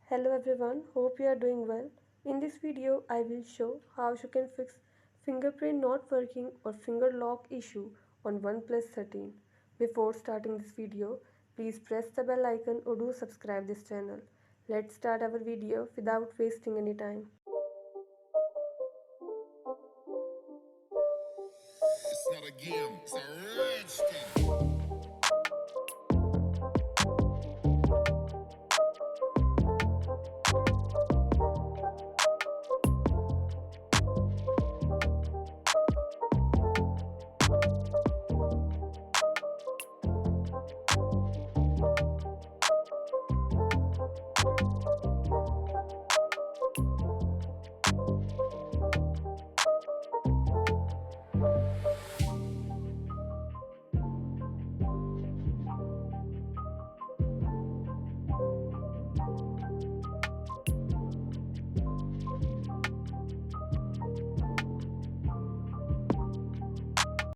Hello everyone, hope you are doing well. In this video, I will show how you can fix fingerprint not working or finger lock issue on OnePlus 13. Before starting this video, please press the bell icon or do subscribe this channel. Let's start our video without wasting any time. It's not a game, it's a